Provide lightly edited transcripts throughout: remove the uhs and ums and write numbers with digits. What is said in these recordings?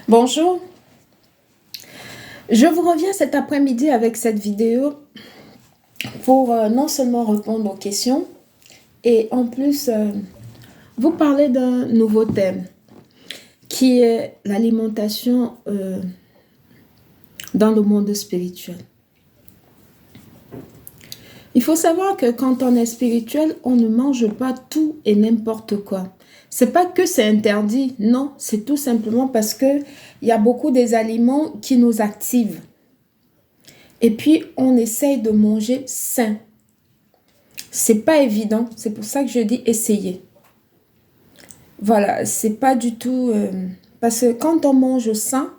Bonjour, je vous reviens cet après-midi avec cette vidéo pour non seulement répondre aux questions et en plus vous parler d'un nouveau thème qui est l'alimentation dans le monde spirituel. Il faut savoir que quand on est spirituel, on ne mange pas tout et n'importe quoi. C'est pas que c'est interdit, non, c'est tout simplement parce que il y a beaucoup des aliments qui nous activent. Et puis, on essaye de manger sain. C'est pas évident. C'est pour ça que je dis essayer. Voilà, c'est pas du tout... parce que quand on mange sain,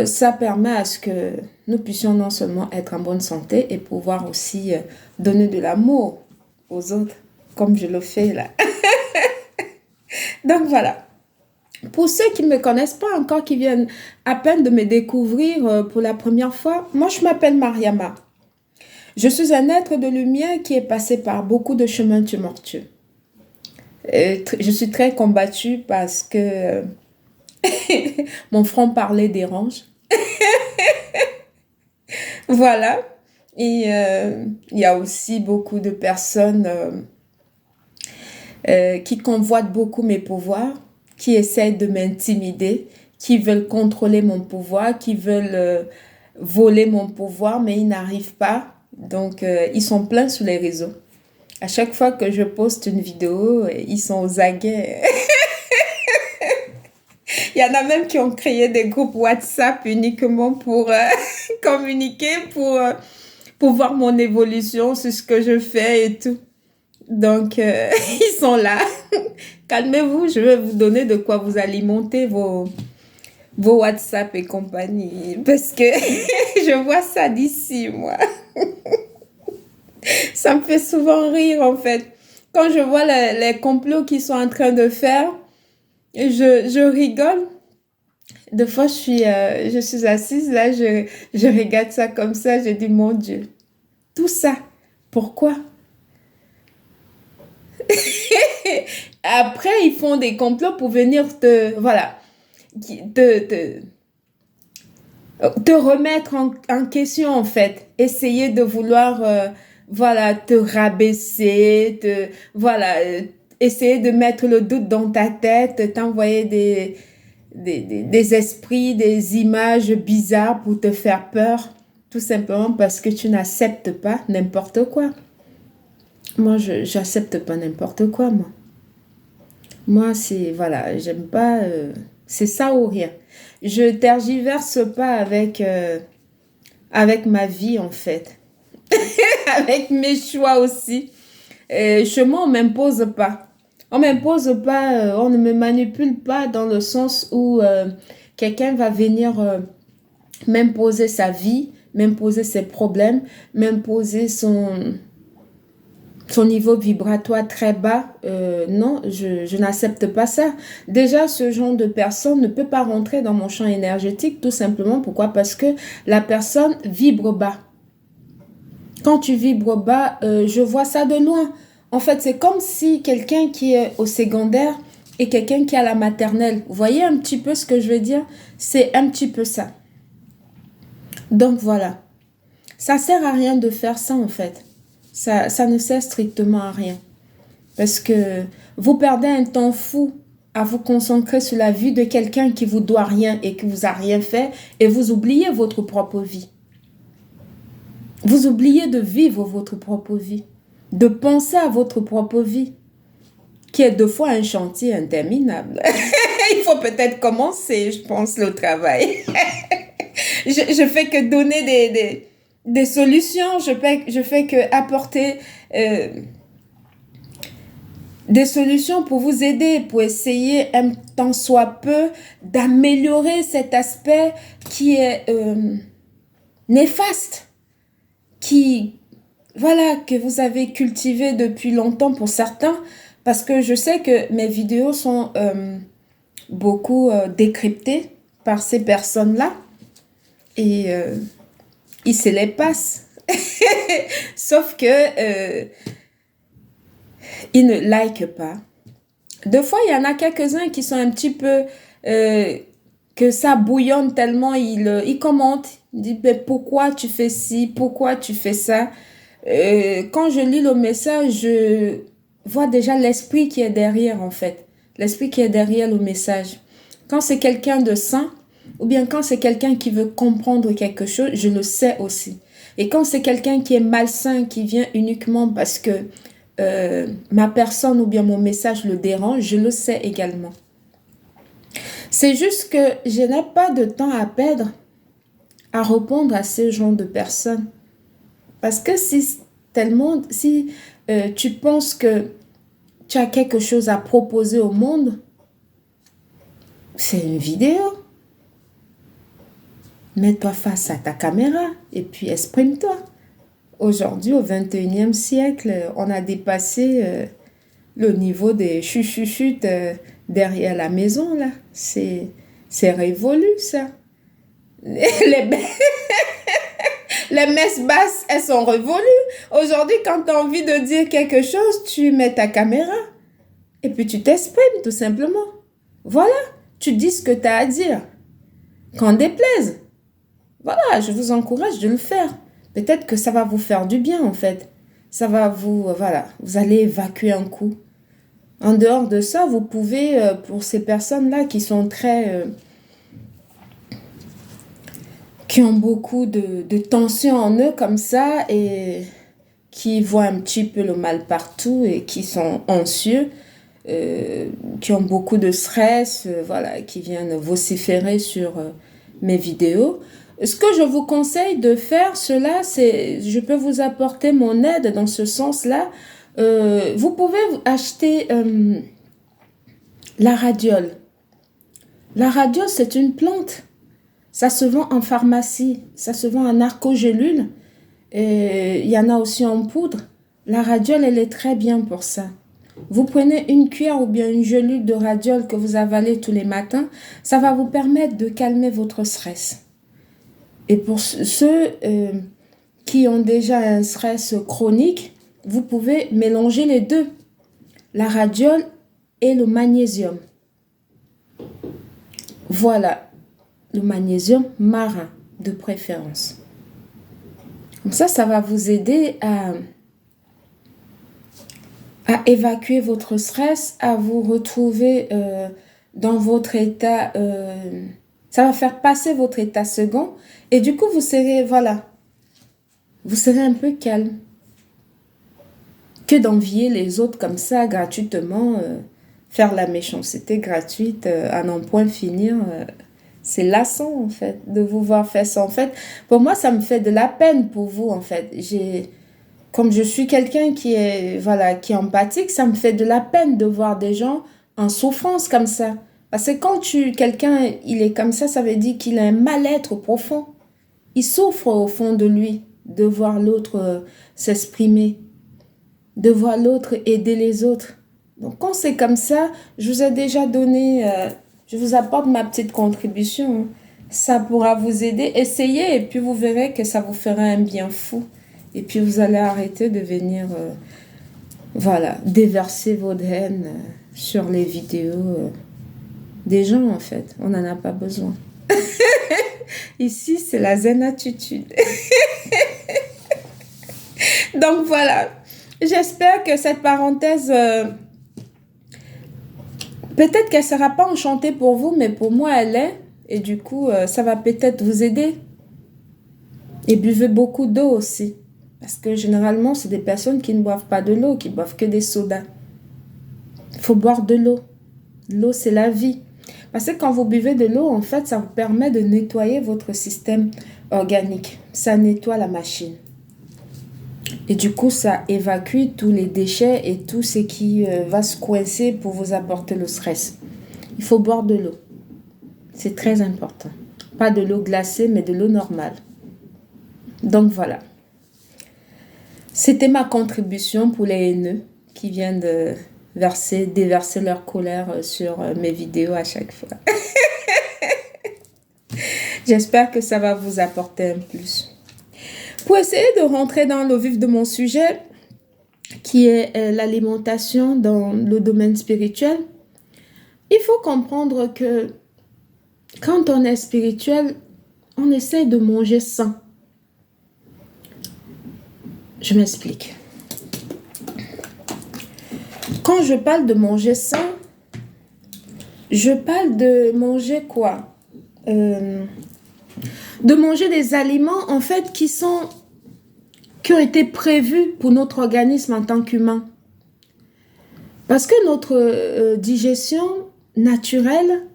ça permet à ce que nous puissions non seulement être en bonne santé et pouvoir aussi donner de l'amour aux autres, comme je le fais là. Donc voilà. Pour ceux qui ne me connaissent pas encore, qui viennent à peine de me découvrir pour la première fois, moi je m'appelle Mariama. Je suis un être de lumière qui est passé par beaucoup de chemins tumultueux. Je suis très combattue parce que mon franc-parler dérange. Voilà. Et il y a aussi beaucoup de personnes qui convoitent beaucoup mes pouvoirs, qui essayent de m'intimider, qui veulent contrôler mon pouvoir, qui veulent voler mon pouvoir, mais ils n'arrivent pas. Donc, ils sont pleins sur les réseaux. À chaque fois que je poste une vidéo, ils sont aux aguets. Il y en a même qui ont créé des groupes WhatsApp uniquement pour communiquer, pour voir mon évolution sur ce que je fais et tout. Donc, ils sont là. Calmez-vous, je vais vous donner de quoi vous alimenter vos WhatsApp et compagnie. Parce que je vois ça d'ici, moi. Ça me fait souvent rire, en fait. Quand je vois les complots qu'ils sont en train de faire, je rigole. Des fois, je suis assise là, je regarde ça comme ça, je dis, mon Dieu, tout ça, pourquoi? Après, ils font des complots pour venir voilà, te remettre en question, en fait. Essayer de vouloir, voilà, te rabaisser, voilà, essayer de mettre le doute dans ta tête, t'envoyer des esprits, des images bizarres pour te faire peur, tout simplement parce que tu n'acceptes pas n'importe quoi. Moi, je n'accepte pas n'importe quoi, moi. Moi, c'est, voilà, j'aime pas, c'est ça ou rien. Je tergiverse pas avec ma vie, en fait. Avec mes choix aussi. Chez moi, on m'impose pas. On m'impose pas, on ne me manipule pas dans le sens où quelqu'un va venir m'imposer sa vie, m'imposer ses problèmes, m'imposer son niveau vibratoire très bas. Non, je n'accepte pas ça. Déjà, ce genre de personne ne peut pas rentrer dans mon champ énergétique, tout simplement. Pourquoi? Parce que la personne vibre bas. Quand tu vibres bas, je vois ça de loin. En fait, c'est comme si quelqu'un qui est au secondaire et quelqu'un qui est à la maternelle. Vous voyez un petit peu ce que je veux dire? C'est un petit peu ça. Donc voilà. Ça sert à rien de faire ça, en fait. Ça ne sert strictement à rien. Parce que vous perdez un temps fou à vous concentrer sur la vie de quelqu'un qui vous doit rien et qui vous a rien fait et vous oubliez votre propre vie. Vous oubliez de vivre votre propre vie, de penser à votre propre vie, qui est deux fois un chantier interminable. Il faut peut-être commencer, je pense, le travail. Je fais que donner des solutions, je fais que apporter des solutions pour vous aider, pour essayer un tant soit peu d'améliorer cet aspect qui est néfaste, voilà, que vous avez cultivé depuis longtemps pour certains, parce que je sais que mes vidéos sont beaucoup décryptées par ces personnes-là et ils se les passent. Sauf que ils ne likent pas. Des fois, il y en a quelques-uns qui sont un petit peu que ça bouillonne tellement, il commente. Il dit, ben, pourquoi tu fais ci, pourquoi tu fais ça. Quand je lis le message, je vois déjà l'esprit qui est derrière, en fait. L'esprit qui est derrière le message. Quand c'est quelqu'un de sain, ou bien quand c'est quelqu'un qui veut comprendre quelque chose, je le sais aussi. Et quand c'est quelqu'un qui est malsain, qui vient uniquement parce que ma personne ou bien mon message le dérange, je le sais également. C'est juste que je n'ai pas de temps à perdre à répondre à ce genre de personnes. Parce que si tu penses que tu as quelque chose à proposer au monde, c'est une vidéo. Mets-toi face à ta caméra et puis exprime-toi. Aujourd'hui, au 21e siècle, on a dépassé le niveau des chuchuchutes derrière la maison, là. C'est révolu, ça. Les, les messes basses, elles sont révolues. Aujourd'hui, quand tu as envie de dire quelque chose, tu mets ta caméra et puis tu t'exprimes, tout simplement. Voilà, tu dis ce que tu as à dire. Qu'en déplaise. Voilà, je vous encourage de le faire. Peut-être que ça va vous faire du bien, en fait. Ça va voilà, vous allez évacuer un coup. En dehors de ça, vous pouvez, pour ces personnes-là qui sont qui ont beaucoup de tension en eux comme ça et qui voient un petit peu le mal partout et qui sont anxieux, qui ont beaucoup de stress, voilà, qui viennent vociférer sur mes vidéos. Ce que je vous conseille de faire, je peux vous apporter mon aide dans ce sens-là. Vous pouvez acheter la radiole. La radiole, c'est une plante. Ça se vend en pharmacie, ça se vend en narcogélule. Il y en a aussi en poudre. La radiole, elle est très bien pour ça. Vous prenez une cuillère ou bien une gelule de radiole que vous avalez tous les matins, ça va vous permettre de calmer votre stress. Et pour ceux qui ont déjà un stress chronique, vous pouvez mélanger les deux, la radiole et le magnésium. Voilà, le magnésium marin de préférence. Comme ça va vous aider à évacuer votre stress, à vous retrouver dans votre état. Ça va faire passer votre état second et du coup, vous serez un peu calme. Que d'envier les autres comme ça gratuitement, faire la méchanceté gratuite, à n'en point finir. C'est lassant, en fait, de vous voir faire ça. En fait, pour moi, ça me fait de la peine pour vous, en fait. Comme je suis quelqu'un qui est empathique, ça me fait de la peine de voir des gens en souffrance comme ça. Parce que quand quelqu'un, il est comme ça veut dire qu'il a un mal-être profond. Il souffre au fond de lui de voir l'autre s'exprimer, de voir l'autre aider les autres. Donc, quand c'est comme ça, je vous ai déjà donné... je vous apporte ma petite contribution. Ça pourra vous aider. Essayez et puis vous verrez que ça vous fera un bien fou. Et puis vous allez arrêter de venir déverser votre haine sur les vidéos des gens, en fait. On n'en a pas besoin. Ici, c'est la zen attitude. Donc voilà. J'espère que cette parenthèse... peut-être qu'elle ne sera pas enchantée pour vous, mais pour moi, elle est. Et du coup, ça va peut-être vous aider. Et buvez beaucoup d'eau aussi. Parce que généralement, c'est des personnes qui ne boivent pas de l'eau, qui boivent que des sodas. Il faut boire de l'eau. L'eau, c'est la vie. Parce que quand vous buvez de l'eau, en fait, ça vous permet de nettoyer votre système organique. Ça nettoie la machine. Et du coup, ça évacue tous les déchets et tout ce qui va se coincer pour vous apporter le stress. Il faut boire de l'eau. C'est très important. Pas de l'eau glacée, mais de l'eau normale. Donc voilà. C'était ma contribution pour les haineux qui viennent de déverser leur colère sur mes vidéos à chaque fois. J'espère que ça va vous apporter un plus. Pour essayer de rentrer dans le vif de mon sujet, qui est l'alimentation dans le domaine spirituel, il faut comprendre que Quand on est spirituel, on essaie de manger sain. Je m'explique. Quand je parle de manger sain, je parle de manger quoi? De manger des aliments en fait qui ont été prévus pour notre organisme en tant qu'humain. Parce que notre digestion naturelle,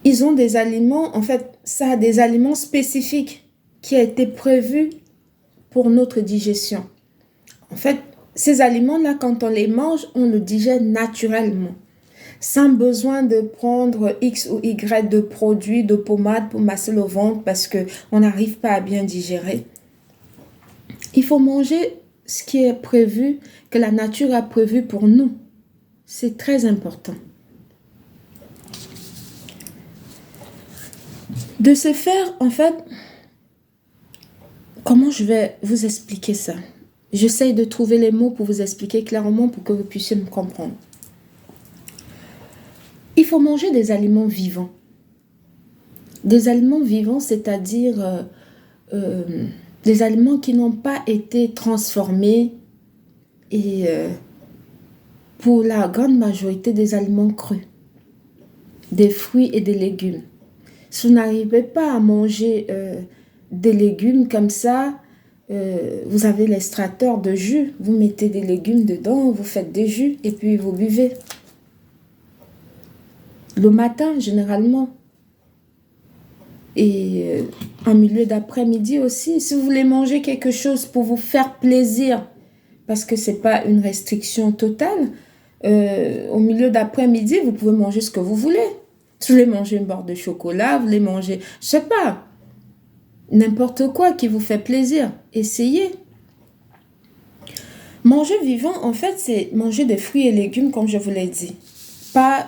ils ont des aliments, en fait, ça a des aliments spécifiques qui ont été prévus pour notre digestion. En fait, ces aliments-là, quand on les mange, on le digère naturellement, sans besoin de prendre X ou Y de produits, de pommades pour masser le ventre parce qu'on n'arrive pas à bien digérer. Il faut manger ce qui est prévu, que la nature a prévu pour nous. C'est très important. De ce faire, en fait, comment je vais vous expliquer ça? J'essaye de trouver les mots pour vous expliquer clairement pour que vous puissiez me comprendre. Il faut manger des aliments vivants. Des aliments vivants, c'est-à-dire des aliments qui n'ont pas été transformés et pour la grande majorité des aliments crus, des fruits et des légumes. Si vous n'arrivez pas à manger des légumes comme ça, vous avez l'extracteur de jus, vous mettez des légumes dedans, vous faites des jus et puis vous buvez. Le matin, généralement. Et en milieu d'après-midi aussi. Si vous voulez manger quelque chose pour vous faire plaisir, parce que ce n'est pas une restriction totale, au milieu d'après-midi, vous pouvez manger ce que vous voulez. Si vous voulez manger une barre de chocolat, vous voulez manger, je sais pas, n'importe quoi qui vous fait plaisir. Essayez. Manger vivant, en fait, c'est manger des fruits et légumes, comme je vous l'ai dit. Pas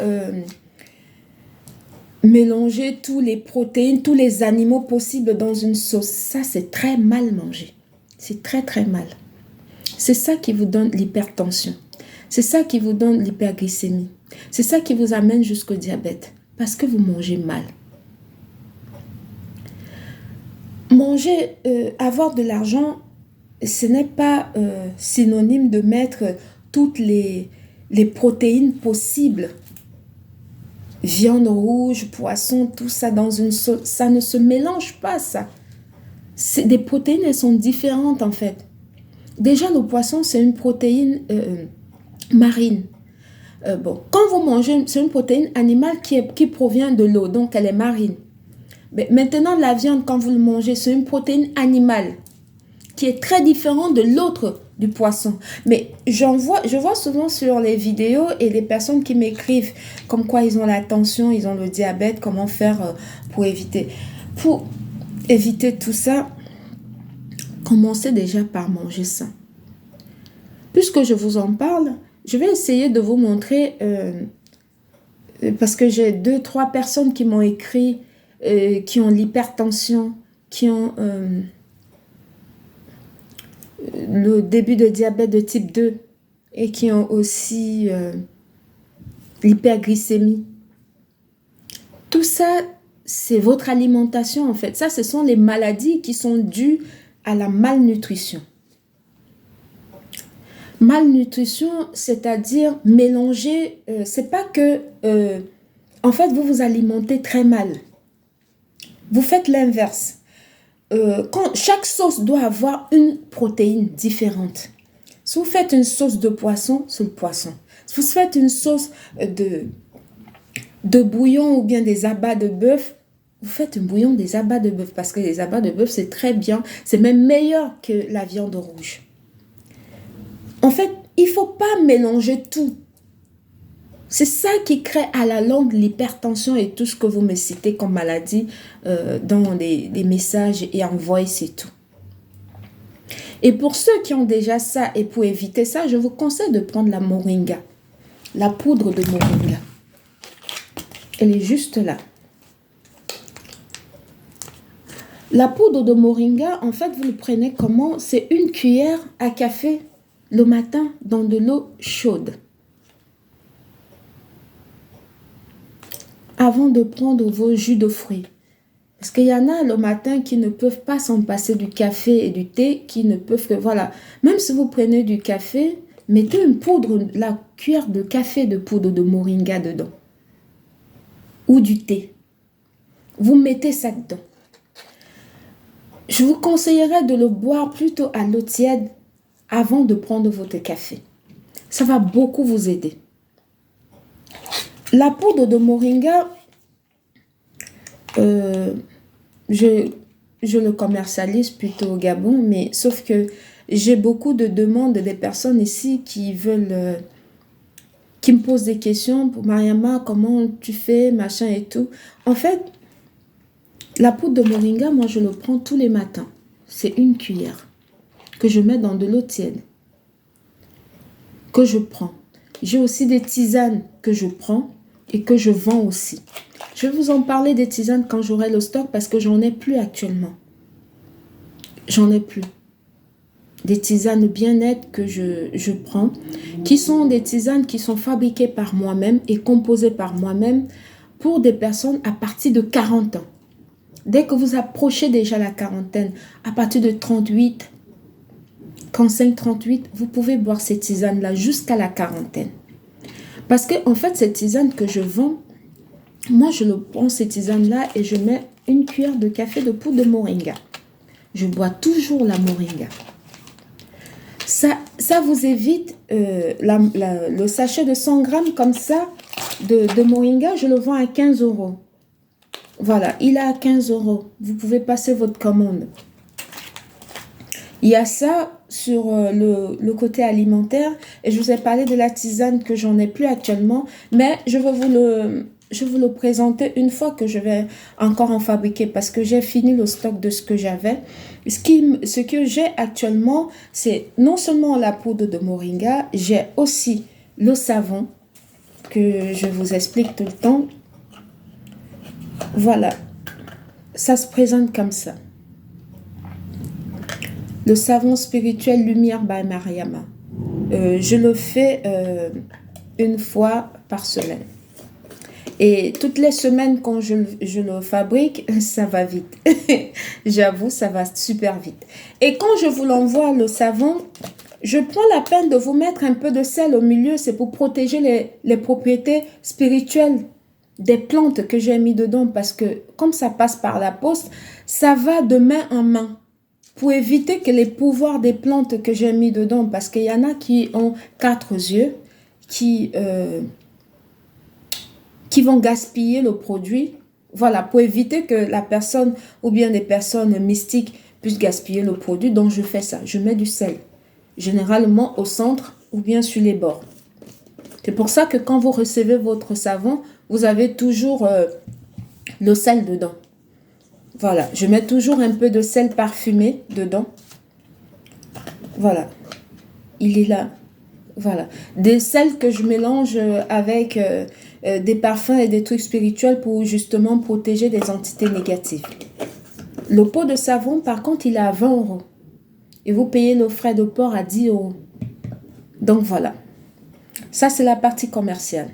mélanger tous les protéines, tous les animaux possibles dans une sauce. Ça, c'est très mal mangé. C'est très, très mal. C'est ça qui vous donne l'hypertension. C'est ça qui vous donne l'hyperglycémie. C'est ça qui vous amène jusqu'au diabète. Parce que vous mangez mal. Manger, avoir de l'argent, ce n'est pas synonyme de mettre toutes les protéines possibles. Viande rouge, poisson, tout ça dans une sauce. Ça ne se mélange pas, ça. Des protéines, elles sont différentes, en fait. Déjà, le poisson, c'est une protéine marine. Quand vous mangez, c'est une protéine animale qui provient de l'eau, donc elle est marine. Mais maintenant, la viande, quand vous le mangez, c'est une protéine animale qui est très différente de l'autre du poisson. Mais je vois souvent sur les vidéos et les personnes qui m'écrivent comme quoi ils ont la tension, ils ont le diabète, comment faire pour éviter. Pour éviter tout ça, commencez déjà par manger sain. Puisque je vous en parle, je vais essayer de vous montrer, parce que j'ai 2-3 personnes qui m'ont écrit, qui ont l'hypertension, qui ont le début de diabète de type 2 et qui ont aussi l'hyperglycémie. Tout ça, c'est votre alimentation en fait. Ça, ce sont les maladies qui sont dues à la malnutrition. Malnutrition, c'est-à-dire mélanger, c'est pas que, en fait, vous vous alimentez très mal. Vous faites l'inverse. Chaque sauce doit avoir une protéine différente. Si vous faites une sauce de poisson, c'est le poisson. Si vous faites une sauce de bouillon ou bien des abats de bœuf, vous faites un bouillon des abats de bœuf parce que les abats de bœuf, c'est très bien. C'est même meilleur que la viande rouge. En fait, il ne faut pas mélanger tout. C'est ça qui crée à la longue l'hypertension et tout ce que vous me citez comme maladie dans des messages et en voice et tout. Et pour ceux qui ont déjà ça et pour éviter ça, je vous conseille de prendre la moringa, la poudre de moringa. Elle est juste là. La poudre de moringa, en fait, vous le prenez comment? C'est une cuillère à café le matin dans de l'eau chaude. avant de prendre vos jus de fruits. Parce qu'il y en a le matin qui ne peuvent pas s'en passer du café et du thé, qui ne peuvent que, voilà. Même si vous prenez du café, mettez une poudre, la cuillère de café de poudre de moringa dedans. Ou du thé. Vous mettez ça dedans. Je vous conseillerais de le boire plutôt à l'eau tiède avant de prendre votre café. Ça va beaucoup vous aider. La poudre de moringa, je le commercialise plutôt au Gabon, mais sauf que j'ai beaucoup de demandes des personnes ici qui veulent, qui me posent des questions pour Mariama, comment tu fais, machin et tout. En fait, la poudre de moringa, moi je le prends tous les matins. C'est une cuillère que je mets dans de l'eau tiède, que je prends. J'ai aussi des tisanes que je prends et que je vends aussi. Je vais vous en parler des tisanes quand j'aurai le stock parce que j'en ai plus actuellement. J'en ai plus. Des tisanes bien-être que je prends, qui sont des tisanes qui sont fabriquées par moi-même et composées par moi-même pour des personnes à partir de 40 ans. Dès que vous approchez déjà la quarantaine, à partir de 38, 35-38, vous pouvez boire ces tisanes-là jusqu'à la quarantaine. Parce que, en fait, ces tisanes que je vends, moi, je prends ces tisanes-là et je mets une cuillère de café de poudre de moringa. Je bois toujours la moringa. Ça vous évite le sachet de 100 grammes comme ça de moringa, je le vends à 15 €. Voilà, il est à 15 €. Vous pouvez passer votre commande. Il y a ça sur le côté alimentaire et je vous ai parlé de la tisane que j'en ai plus actuellement, mais je vais vous le présenter une fois que je vais encore en fabriquer parce que j'ai fini le stock de ce que j'avais. Ce que j'ai actuellement, c'est non seulement la poudre de moringa, j'ai aussi le savon que je vous explique tout le temps. Voilà, ça se présente comme ça. Le savon spirituel Lumière by Mariama. Je le fais une fois par semaine. Et toutes les semaines, quand je le fabrique, ça va vite. J'avoue, ça va super vite. Et quand je vous l'envoie, le savon, je prends la peine de vous mettre un peu de sel au milieu. C'est pour protéger les propriétés spirituelles des plantes que j'ai mis dedans. Parce que comme ça passe par la poste, ça va de main en main. Pour éviter que les pouvoirs des plantes que j'ai mis dedans, parce qu'il y en a qui ont 4 yeux, qui vont gaspiller le produit. Voilà, pour éviter que la personne ou bien des personnes mystiques puissent gaspiller le produit. Donc, je fais ça. Je mets du sel, généralement au centre ou bien sur les bords. C'est pour ça que quand vous recevez votre savon, vous avez toujours le sel dedans. Voilà, je mets toujours un peu de sel parfumé dedans. Voilà, il est là. Voilà, des sels que je mélange avec des parfums et des trucs spirituels pour justement protéger des entités négatives. Le pot de savon, par contre, il est à 20 €. Et vous payez le frais de port à 10 €. Donc voilà, ça c'est la partie commerciale.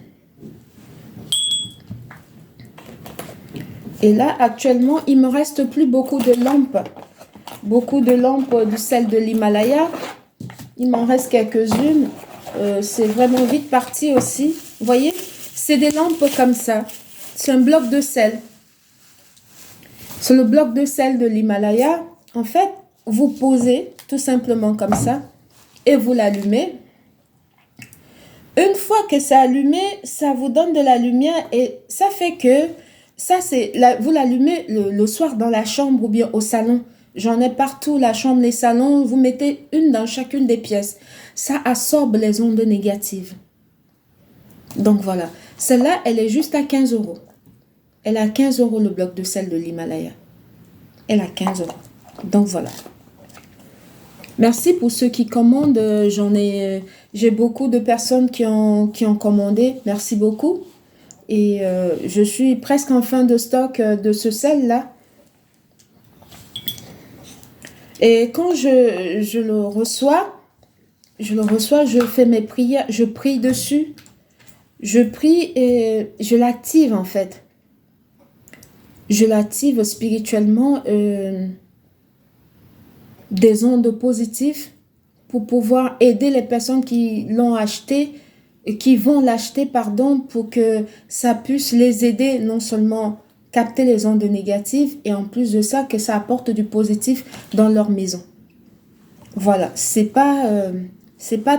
Et là, actuellement, il me reste plus beaucoup de lampes. Beaucoup de lampes du sel de l'Himalaya. Il m'en reste quelques-unes. C'est vraiment vite parti aussi. Vous voyez, c'est des lampes comme ça. C'est un bloc de sel. C'est le bloc de sel de l'Himalaya. En fait, vous posez tout simplement comme ça et vous l'allumez. Une fois que c'est allumé, ça vous donne de la lumière et ça fait que ça, vous l'allumez le soir dans la chambre ou bien au salon. J'en ai partout, la chambre, les salons. Vous mettez une dans chacune des pièces. Ça absorbe les ondes négatives. Donc voilà. Celle-là, elle est juste à 15 €. Elle est à 15 € le bloc de sel de l'Himalaya. Elle est à 15 €. Donc voilà. Merci pour ceux qui commandent. J'ai beaucoup de personnes qui ont commandé. Merci beaucoup. Et je suis presque en fin de stock de ce sel-là. Et quand je le reçois, je fais mes prières, je prie dessus. Je prie et je l'active en fait. je l'active spirituellement des ondes positives pour pouvoir aider les personnes qui l'ont acheté, qui vont l'acheter, pardon, pour que ça puisse les aider, non seulement capter les ondes négatives, et en plus de ça, que ça apporte du positif dans leur maison. Voilà, c'est pas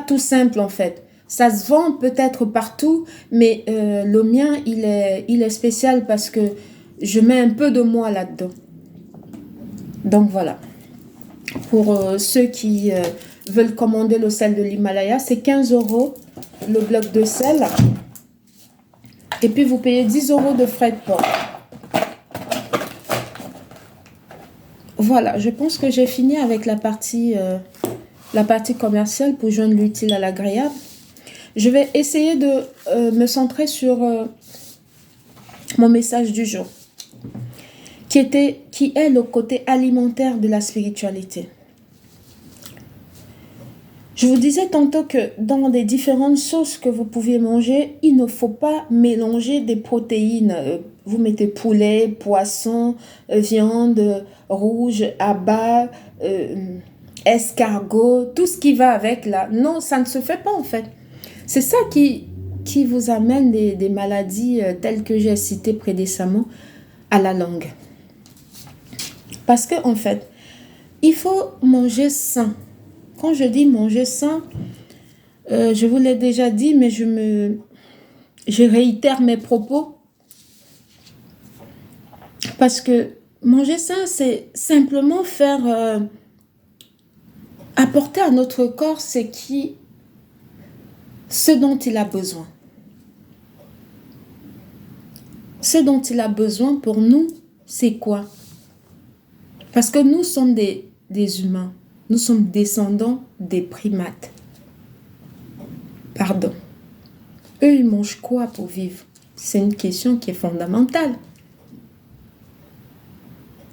tout simple en fait. Ça se vend peut-être partout, mais le mien, il est spécial parce que je mets un peu de moi là-dedans. Donc voilà. Pour ceux qui veulent commander le sel de l'Himalaya, c'est 15 € le bloc de sel. Et puis vous payez 10 € de frais de port. Voilà, je pense que j'ai fini avec la partie commerciale pour joindre l'utile à l'agréable. Je vais essayer de me centrer sur mon message du jour, qui est le côté alimentaire de la spiritualité. Je vous disais tantôt que dans les différentes sauces que vous pouviez manger, il ne faut pas mélanger des protéines. Vous mettez poulet, poisson, viande rouge, abats, escargot, tout ce qui va avec là. Non, ça ne se fait pas en fait. C'est ça qui vous amène des maladies telles que j'ai citées précédemment à la langue. Parce que en fait, il faut manger sain. Quand je dis manger sain, je vous l'ai déjà dit, mais je réitère mes propos. Parce que manger sain, c'est simplement faire apporter à notre corps ce dont il a besoin. Ce dont il a besoin pour nous, c'est quoi? Parce que nous sommes des humains. Nous sommes descendants des primates. Pardon. Eux, ils mangent quoi pour vivre? C'est une question qui est fondamentale.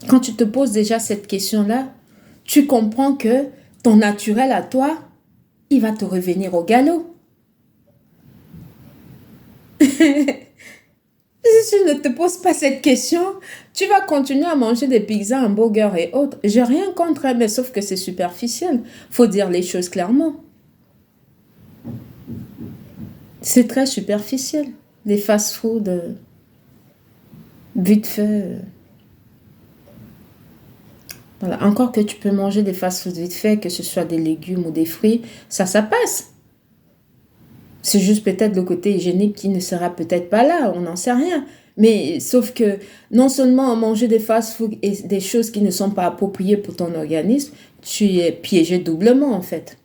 Quand tu te poses déjà cette question-là, tu comprends que ton naturel à toi, il va te revenir au galop. Si tu ne te poses pas cette question, tu vas continuer à manger des pizzas, hamburgers et autres. J'ai rien contre, mais sauf que c'est superficiel. Faut dire les choses clairement. C'est très superficiel. Les fast-food, vite fait. Voilà. Encore que tu peux manger des fast-food vite fait, que ce soit des légumes ou des fruits, ça passe. C'est juste peut-être le côté hygiénique qui ne sera peut-être pas là, on n'en sait rien. Mais sauf que non seulement manger des fast-food et des choses qui ne sont pas appropriées pour ton organisme, tu es piégé doublement en fait.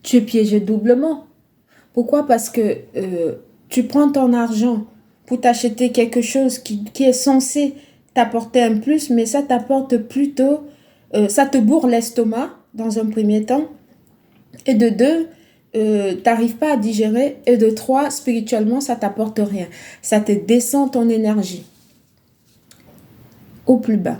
Tu es piégé doublement. Pourquoi? Parce que tu prends ton argent pour t'acheter quelque chose qui est censé t'apporter un plus, mais ça t'apporte plutôt, ça te bourre l'estomac dans un premier temps. Et de deux, t'arrives pas à digérer. Et de trois, spirituellement, ça t'apporte rien. Ça te descend ton énergie au plus bas.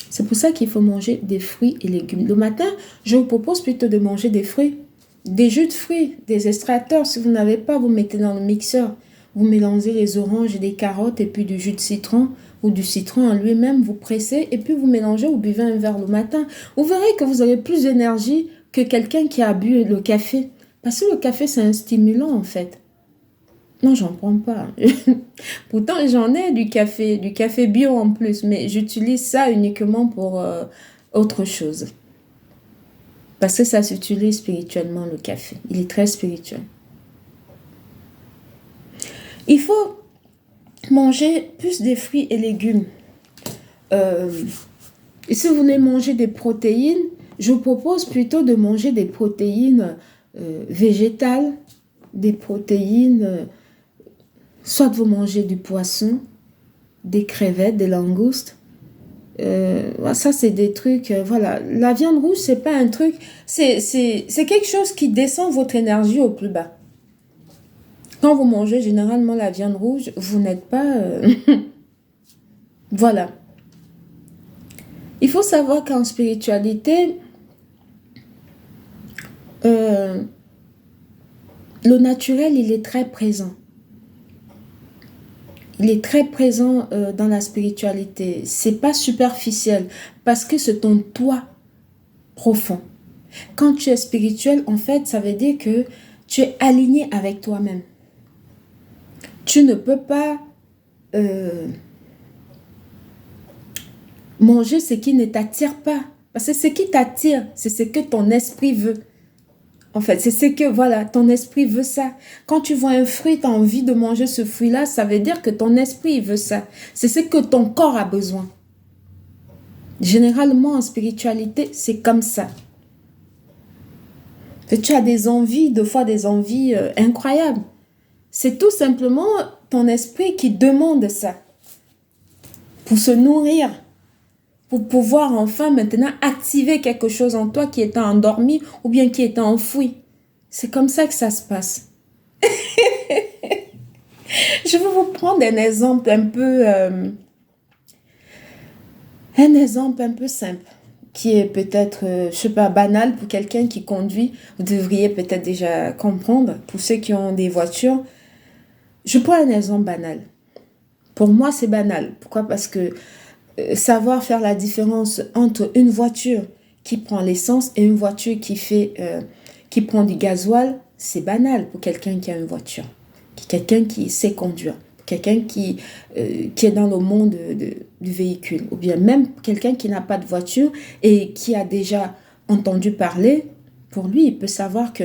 C'est pour ça qu'il faut manger des fruits et légumes. Le matin, je vous propose plutôt de manger des fruits, des jus de fruits, des extracteurs. Si vous n'avez pas, vous mettez dans le mixeur. Vous mélangez les oranges et les carottes et puis du jus de citron ou du citron en lui-même. Vous pressez et puis vous mélangez ou buvez un verre le matin. Vous verrez que vous aurez plus d'énergie que quelqu'un qui a bu le café. Parce que le café, c'est un stimulant en fait. Non, j'en prends pas. Pourtant, j'en ai du café bio en plus, mais j'utilise ça uniquement pour autre chose. Parce que ça s'utilise spirituellement, le café. Il est très spirituel. Il faut manger plus des fruits et légumes. Et si vous voulez manger des protéines, je vous propose plutôt de manger des protéines végétales, des protéines... soit vous mangez du poisson, des crevettes, des langoustes. Ça, c'est des trucs... voilà. La viande rouge, c'est pas un truc... C'est quelque chose qui descend votre énergie au plus bas. Quand vous mangez généralement la viande rouge, vous n'êtes pas... voilà. Il faut savoir qu'en spiritualité... le naturel, il est très présent. Il est très présent dans la spiritualité. C'est pas superficiel parce que c'est ton toi profond. Quand tu es spirituel, en fait, ça veut dire que tu es aligné avec toi-même. Tu ne peux pas manger ce qui ne t'attire pas. Parce que ce qui t'attire, c'est ce que ton esprit veut. En fait, c'est ce que, voilà, ton esprit veut ça. Quand tu vois un fruit, tu as envie de manger ce fruit-là, ça veut dire que ton esprit veut ça. C'est ce que ton corps a besoin. Généralement, en spiritualité, c'est comme ça. Que tu as des envies, des fois des envies incroyables. C'est tout simplement ton esprit qui demande ça. Pour se nourrir. Pour pouvoir enfin maintenant activer quelque chose en toi qui était endormi ou bien qui était enfoui. C'est comme ça que ça se passe. Je vais vous prendre un exemple un peu simple, qui est peut-être, je sais pas, banal pour quelqu'un qui conduit. Vous devriez peut-être déjà comprendre. Pour ceux qui ont des voitures, je prends un exemple banal. Pour moi, c'est banal. Pourquoi? Parce que savoir faire la différence entre une voiture qui prend l'essence et une voiture qui prend du gasoil, c'est banal pour quelqu'un qui a une voiture, quelqu'un qui sait conduire, quelqu'un qui est dans le monde du véhicule, ou bien même quelqu'un qui n'a pas de voiture et qui a déjà entendu parler. Pour lui, il peut savoir que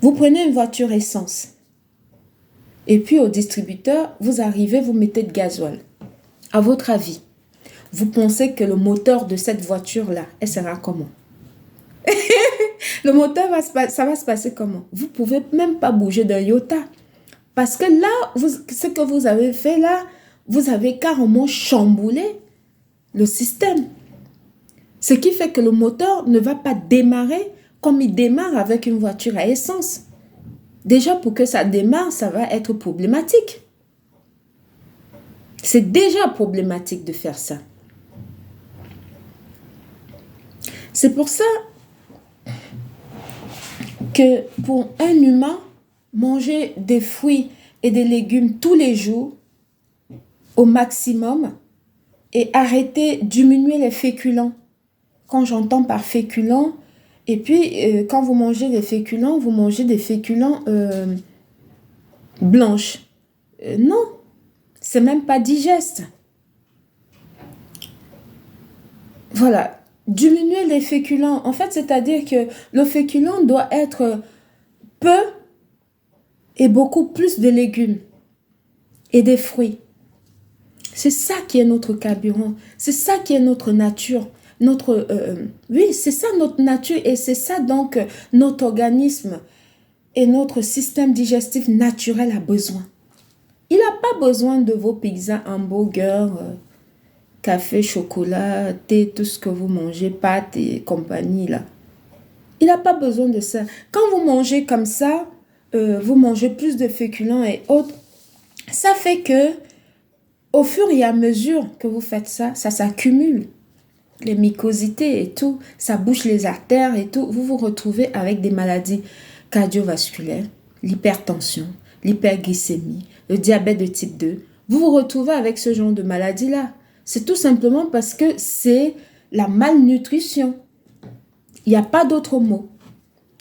vous prenez une voiture essence et puis au distributeur, vous arrivez, vous mettez de gasoil. À votre avis, vous pensez que le moteur de cette voiture-là, elle sera comment? Le moteur, ça va se passer comment? Vous ne pouvez même pas bouger d'un iota. Parce que là, ce que vous avez fait là, vous avez carrément chamboulé le système. Ce qui fait que le moteur ne va pas démarrer comme il démarre avec une voiture à essence. Déjà, pour que ça démarre, ça va être problématique. C'est déjà problématique de faire ça. C'est pour ça que pour un humain, manger des fruits et des légumes tous les jours au maximum et arrêter, diminuer les féculents. Quand j'entends par féculents, et puis quand vous mangez des féculents, vous mangez des féculents blanches. Non, c'est même pas digeste. Voilà, diminuer les féculents. En fait, c'est-à-dire que le féculent doit être peu et beaucoup plus de légumes et des fruits. C'est ça qui est notre carburant. C'est ça qui est notre nature. Oui, c'est ça notre nature et c'est ça donc notre organisme et notre système digestif naturel a besoin. Il n'a pas besoin de vos pizzas, hamburgers, café, chocolat, thé, tout ce que vous mangez, pâtes et compagnie là. Il n'a pas besoin de ça. Quand vous mangez comme ça, vous mangez plus de féculents et autres, ça fait que au fur et à mesure que vous faites ça, ça s'accumule. Les mycosités et tout, ça bouche les artères et tout. Vous vous retrouvez avec des maladies cardiovasculaires, l'hypertension, l'hyperglycémie, le diabète de type 2. Vous vous retrouvez avec ce genre de maladie-là. C'est tout simplement parce que c'est la malnutrition. Il n'y a pas d'autre mot.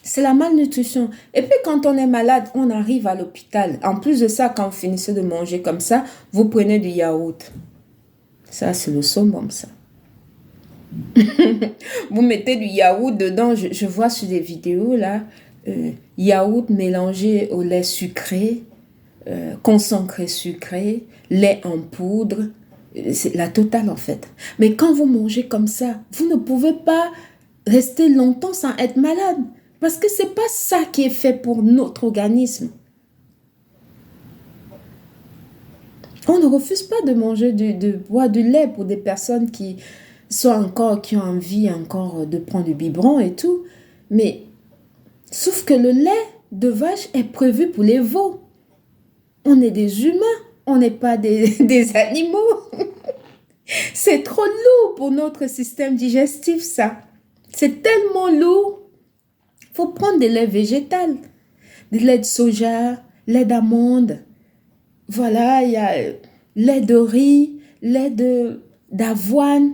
C'est la malnutrition. Et puis quand on est malade, on arrive à l'hôpital. En plus de ça, quand vous finissez de manger comme ça, vous prenez du yaourt. Ça, c'est le summum, ça. Vous mettez du yaourt dedans. Je vois sur des vidéos, là, yaourt mélangé au lait sucré, concentré sucré, lait en poudre. C'est la totale, en fait. Mais quand vous mangez comme ça, vous ne pouvez pas rester longtemps sans être malade. Parce que ce n'est pas ça qui est fait pour notre organisme. On ne refuse pas de manger, de boire du lait pour des personnes qui ont envie encore de prendre du biberon et tout. Mais, sauf que le lait de vache est prévu pour les veaux. On est des humains, on n'est pas des animaux. C'est trop lourd pour notre système digestif, ça. C'est tellement lourd. faut prendre des laits végétales, des laits de soja, lait d'amande. Voilà, il y a lait de riz, d'avoine.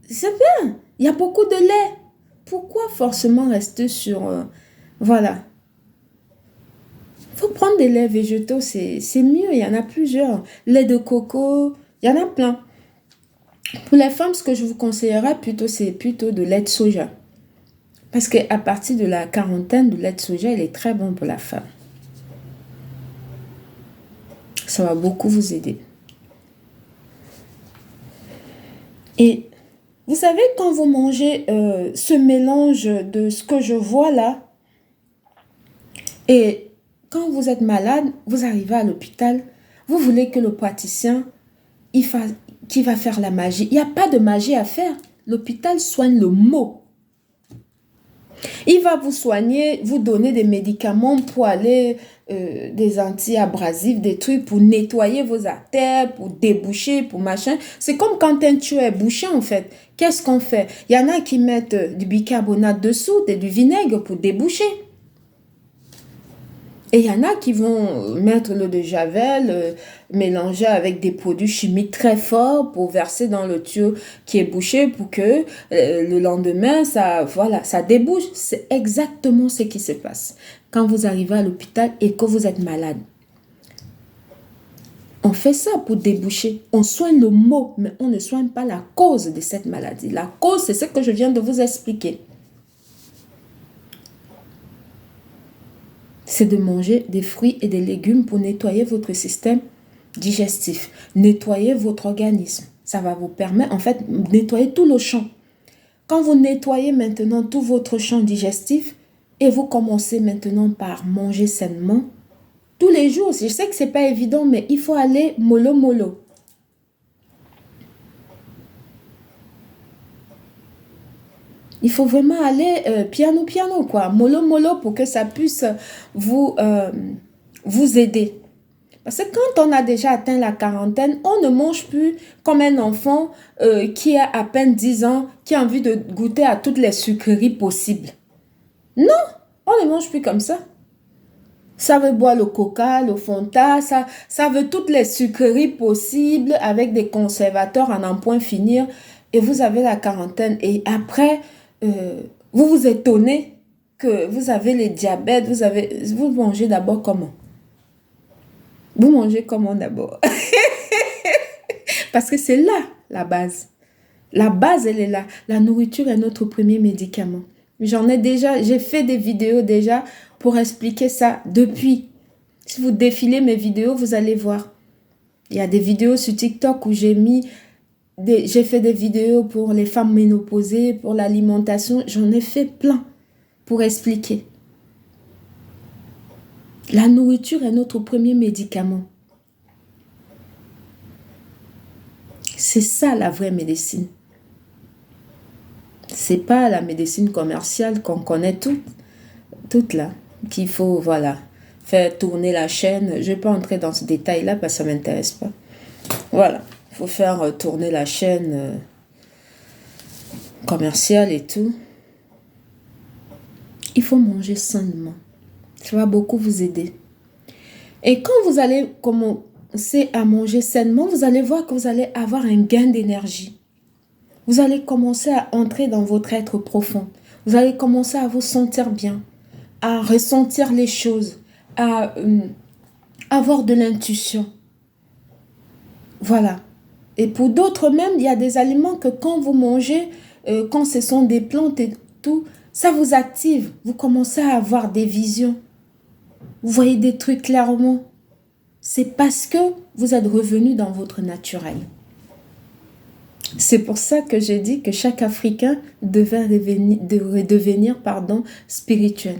C'est bien, il y a beaucoup de lait. Pourquoi forcément rester sur... voilà. Il faut prendre des laits végétaux, c'est mieux, il y en a plusieurs. Lait de coco, il y en a plein. Pour les femmes, ce que je vous conseillerais plutôt, c'est plutôt de lait de soja. Parce qu'à partir de la quarantaine, le lait de soja, il est très bon pour la femme. Ça va beaucoup vous aider. Et vous savez, quand vous mangez ce mélange de ce que je vois là, et quand vous êtes malade, vous arrivez à l'hôpital, vous voulez que le praticien, qui va faire la magie. Il n'y a pas de magie à faire. L'hôpital soigne le mot. Il va vous soigner, vous donner des médicaments pour aller, des anti-abrasifs, des trucs pour nettoyer vos artères, pour déboucher, pour machin. C'est comme quand un tuyau est bouché en fait. Qu'est-ce qu'on fait? Il y en a qui mettent du bicarbonate de soude et du vinaigre pour déboucher. Et il y en a qui vont mettre l'eau de Javel, mélanger avec des produits chimiques très forts pour verser dans le tuyau qui est bouché pour que le lendemain, ça débouche. C'est exactement ce qui se passe quand vous arrivez à l'hôpital et que vous êtes malade. On fait ça pour déboucher. On soigne le mot, mais on ne soigne pas la cause de cette maladie. La cause, c'est ce que je viens de vous expliquer. C'est de manger des fruits et des légumes pour nettoyer votre système digestif, nettoyer votre organisme. Ça va vous permettre, en fait, de nettoyer tout le champ. Quand vous nettoyez maintenant tout votre champ digestif et vous commencez maintenant par manger sainement, tous les jours, je sais que ce n'est pas évident, mais il faut aller mollo mollo. Il faut vraiment aller piano piano, quoi, mollo mollo pour que ça puisse vous aider. Parce que quand on a déjà atteint la quarantaine, on ne mange plus comme un enfant qui a à peine 10 ans, qui a envie de goûter à toutes les sucreries possibles. Non, on ne mange plus comme ça. Ça veut boire le coca, le Fanta, ça veut toutes les sucreries possibles avec des conservateurs à n'en point finir. Et vous avez la quarantaine. Et après, vous vous étonnez que vous avez les diabètes. Vous mangez d'abord comment? Vous mangez comment d'abord? Parce que c'est là la base. La base, elle est là. La nourriture est notre premier médicament. J'ai fait des vidéos déjà pour expliquer ça depuis. Si vous défilez mes vidéos, vous allez voir. Il y a des vidéos sur TikTok où j'ai fait des vidéos pour les femmes ménopausées, pour l'alimentation. J'en ai fait plein pour expliquer. La nourriture est notre premier médicament. C'est ça la vraie médecine. C'est pas la médecine commerciale qu'on connaît toute là, qu'il faut, voilà, faire tourner la chaîne. Je ne vais pas entrer dans ce détail-là parce que ça ne m'intéresse pas. Voilà, il faut faire tourner la chaîne commerciale et tout. Il faut manger sainement. Ça va beaucoup vous aider. Et quand vous allez commencer à manger sainement, vous allez voir que vous allez avoir un gain d'énergie. Vous allez commencer à entrer dans votre être profond. Vous allez commencer à vous sentir bien, à ressentir les choses, à avoir de l'intuition. Voilà. Et pour d'autres même, il y a des aliments que quand vous mangez, quand ce sont des plantes et tout, ça vous active. Vous commencez à avoir des visions. Vous voyez des trucs clairement. C'est parce que vous êtes revenu dans votre naturel. C'est pour ça que j'ai dit que chaque Africain devrait devenir spirituel.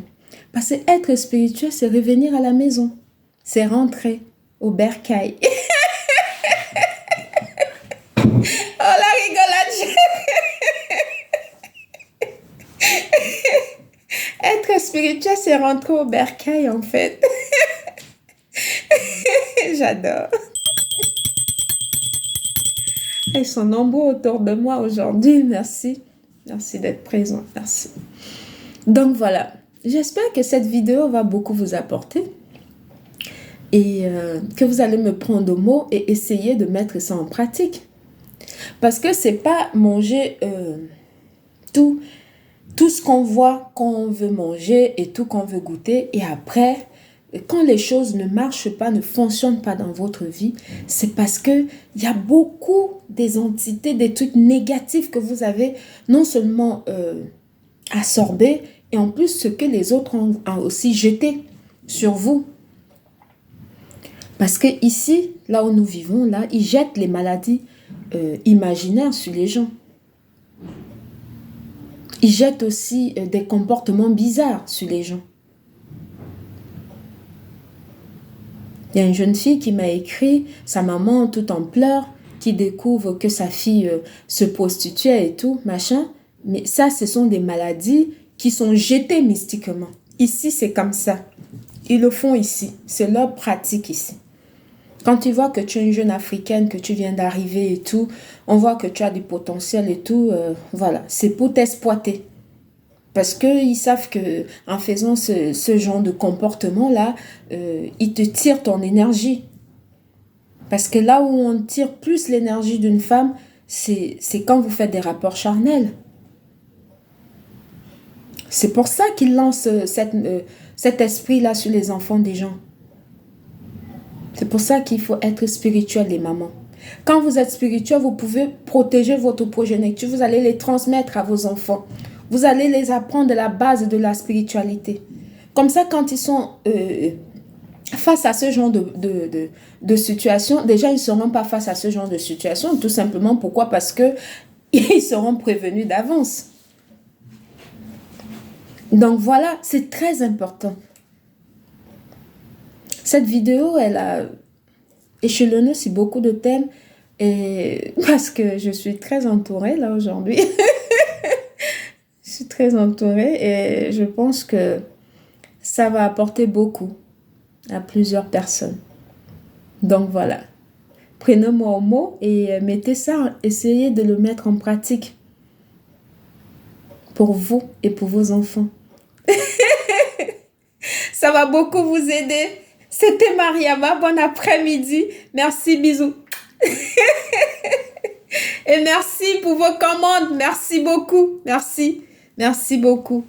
Parce que être spirituel, c'est revenir à la maison. C'est rentrer au bercail. Oh la rigolade. Être spirituel, c'est rentrer au bercail en fait. J'adore. Ils sont nombreux autour de moi aujourd'hui. Merci. Merci d'être présent. Merci. Donc voilà. j'espère que cette vidéo va beaucoup vous apporter et que vous allez me prendre au mot et essayer de mettre ça en pratique. Parce que c'est pas manger tout ce qu'on voit, qu'on veut manger et tout qu'on veut goûter. Et après, quand les choses ne marchent pas, ne fonctionnent pas dans votre vie, c'est parce qu'il y a beaucoup des entités, des trucs négatifs que vous avez non seulement absorbés, et en plus ce que les autres ont aussi jeté sur vous. Parce que ici, là où nous vivons, là, ils jettent les maladies imaginaires sur les gens. Ils jettent aussi des comportements bizarres sur les gens. Il y a une jeune fille qui m'a écrit, sa maman tout en pleurs, qui découvre que sa fille se prostituait et tout, machin. Mais ça, ce sont des maladies qui sont jetées mystiquement. Ici, c'est comme ça. Ils le font ici. C'est leur pratique ici. Quand tu vois que tu es une jeune africaine, que tu viens d'arriver et tout, on voit que tu as du potentiel et tout, voilà, c'est pour t'exploiter. Parce qu'ils savent que en faisant ce genre de comportement-là, ils te tirent ton énergie. Parce que là où on tire plus l'énergie d'une femme, c'est quand vous faites des rapports charnels. C'est pour ça qu'ils lancent cet esprit-là sur les enfants des gens. C'est pour ça qu'il faut être spirituel, les mamans. Quand vous êtes spirituel, vous pouvez protéger votre progéniture. Vous allez les transmettre à vos enfants. Vous allez les apprendre de la base de la spiritualité. Comme ça, quand ils sont face à ce genre de situation, déjà, ils ne seront pas face à ce genre de situation. Tout simplement, pourquoi? Parce qu'ils seront prévenus d'avance. Donc voilà, c'est très important. Cette vidéo, elle a échelonné sur beaucoup de thèmes et parce que je suis très entourée là aujourd'hui. Je suis très entourée et je pense que ça va apporter beaucoup à plusieurs personnes. Donc voilà, prenez-moi au mot et mettez ça, essayez de le mettre en pratique pour vous et pour vos enfants. Ça va beaucoup vous aider. C'était Mariama, bon après-midi. Merci, bisous. Et merci pour vos commandes. Merci beaucoup. Merci. Merci beaucoup.